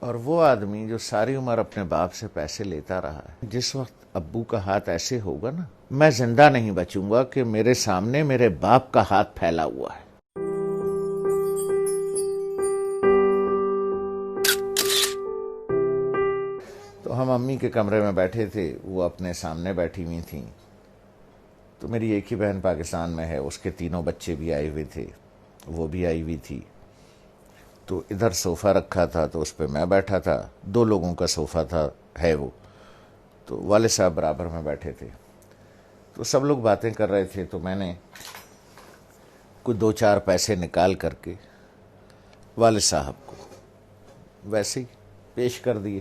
اور وہ آدمی جو ساری عمر اپنے باپ سے پیسے لیتا رہا ہے، جس وقت ابو کا ہاتھ ایسے ہوگا نا، میں زندہ نہیں بچوں گا کہ میرے سامنے میرے باپ کا ہاتھ پھیلا ہوا ہے۔ تو ہم امی کے کمرے میں بیٹھے تھے، وہ اپنے سامنے بیٹھی ہوئی تھیں۔ تو میری ایک ہی بہن پاکستان میں ہے، اس کے تینوں بچے بھی آئے ہوئے تھے، وہ بھی آئی ہوئی تھی۔ تو ادھر صوفہ رکھا تھا تو اس پہ میں بیٹھا تھا، 2 لوگوں کا صوفہ تھا ہے وہ، تو والد صاحب برابر میں بیٹھے تھے۔ تو سب لوگ باتیں کر رہے تھے، تو میں نے کوئی 2-4 پیسے نکال کر کے والد صاحب کو ویسے ہی پیش کر دیے۔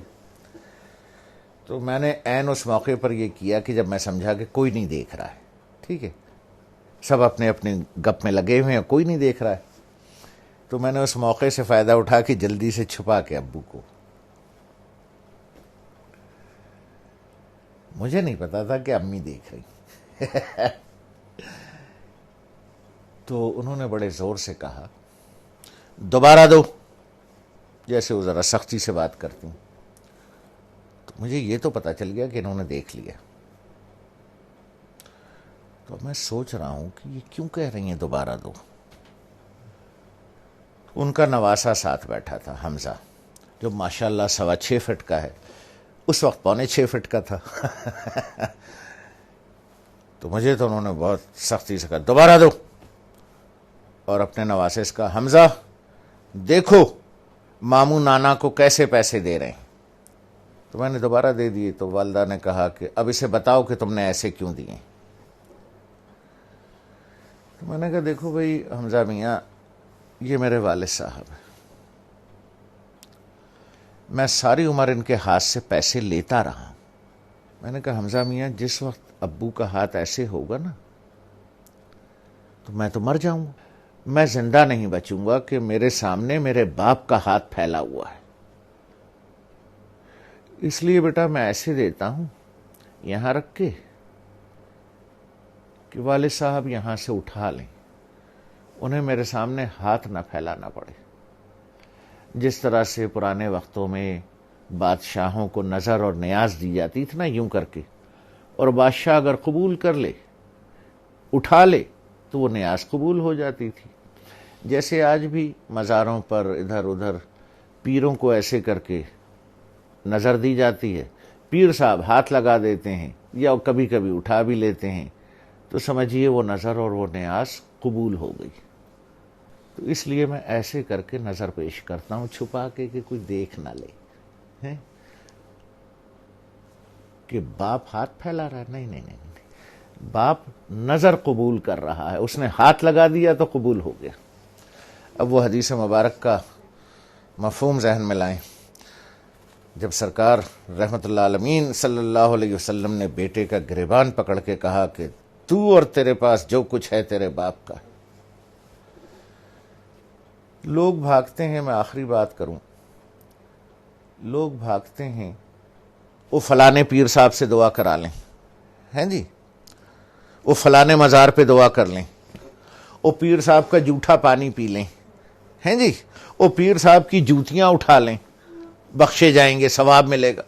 تو میں نے عین اس موقع پر یہ کیا کہ جب میں سمجھا کہ کوئی نہیں دیکھ رہا ہے، ٹھیک ہے، سب اپنے اپنے گپ میں لگے ہوئے ہیں، کوئی نہیں دیکھ رہا ہے، تو میں نے اس موقع سے فائدہ اٹھا کے جلدی سے چھپا کے ابو کو، مجھے نہیں پتا تھا کہ امی دیکھ رہی تو انہوں نے بڑے زور سے کہا، دوبارہ دو، جیسے وہ ذرا سختی سے بات کرتی ہیں۔ تو مجھے یہ تو پتا چل گیا کہ انہوں نے دیکھ لیا۔ تو میں سوچ رہا ہوں کہ یہ کیوں کہہ رہی ہیں دوبارہ دو۔ ان کا نواسا ساتھ بیٹھا تھا، حمزہ، جو ماشاءاللہ 6.25 فٹ کا ہے، اس وقت 6.25 فٹ کا تھا تو مجھے تو انہوں نے بہت سختی سے کہا دوبارہ دو، اور اپنے نواسے سے کہا، حمزہ دیکھو ماموں نانا کو کیسے پیسے دے رہے ہیں۔ تو میں نے دوبارہ دے دیے۔ تو والدہ نے کہا کہ اب اسے بتاؤ کہ تم نے ایسے کیوں دیے۔ تو میں نے کہا دیکھو بھائی حمزہ میاں، یہ میرے والد صاحب ہیں، میں ساری عمر ان کے ہاتھ سے پیسے لیتا رہا ہوں۔ میں نے کہا حمزہ میاں، جس وقت ابو کا ہاتھ ایسے ہوگا نا، تو میں تو مر جاؤں گا، میں زندہ نہیں بچوں گا کہ میرے سامنے میرے باپ کا ہاتھ پھیلا ہوا ہے۔ اس لیے بیٹا میں ایسے دیتا ہوں یہاں رکھ کے کہ والد صاحب یہاں سے اٹھا لیں، انہیں میرے سامنے ہاتھ نہ پھیلانا پڑے۔ جس طرح سے پرانے وقتوں میں بادشاہوں کو نظر اور نیاز دی جاتی تھی نا، یوں کر کے، اور بادشاہ اگر قبول کر لے، اٹھا لے، تو وہ نیاز قبول ہو جاتی تھی۔ جیسے آج بھی مزاروں پر ادھر ادھر پیروں کو ایسے کر کے نظر دی جاتی ہے، پیر صاحب ہاتھ لگا دیتے ہیں یا کبھی کبھی اٹھا بھی لیتے ہیں، تو سمجھیے وہ نظر اور وہ نیاز قبول ہو گئی۔ تو اس لیے میں ایسے کر کے نظر پیش کرتا ہوں، چھپا کے کہ کوئی دیکھ نہ لے کہ باپ ہاتھ پھیلا رہا ہے۔ نہیں نہیں نہیں، باپ نظر قبول کر رہا ہے، اس نے ہاتھ لگا دیا تو قبول ہو گیا۔ اب وہ حدیث مبارک کا مفہوم ذہن میں لائیں۔ جب سرکار رحمت اللہ عالمین صلی اللہ علیہ وسلم نے بیٹے کا گریبان پکڑ کے کہا کہ تو اور تیرے پاس جو کچھ ہے تیرے باپ کا، لوگ بھاگتے ہیں، میں آخری بات کروں، لوگ بھاگتے ہیں وہ فلانے پیر صاحب سے دعا کرا لیں، ہیں جی، وہ فلانے مزار پہ دعا کر لیں، وہ پیر صاحب کا جھوٹا پانی پی لیں، ہیں جی، وہ پیر صاحب کی جوتیاں اٹھا لیں، بخشے جائیں گے، ثواب ملے گا۔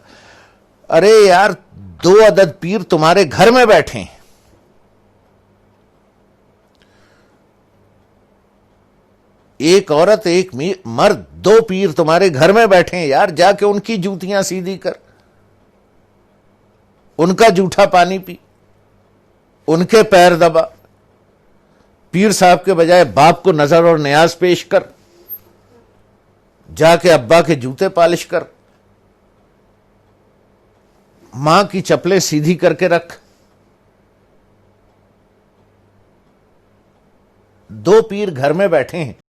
ارے یار، 2 عدد پیر تمہارے گھر میں بیٹھے ہیں، ایک عورت ایک مرد، 2 پیر تمہارے گھر میں بیٹھے ہیں یار، جا کے ان کی جوتیاں سیدھی کر، ان کا جھوٹا پانی پی، ان کے پیر دبا، پیر صاحب کے بجائے باپ کو نظر اور نیاز پیش کر، جا کے ابا کے جوتے پالش کر، ماں کی چپلیں سیدھی کر کے رکھ۔ 2 پیر گھر میں بیٹھے ہیں،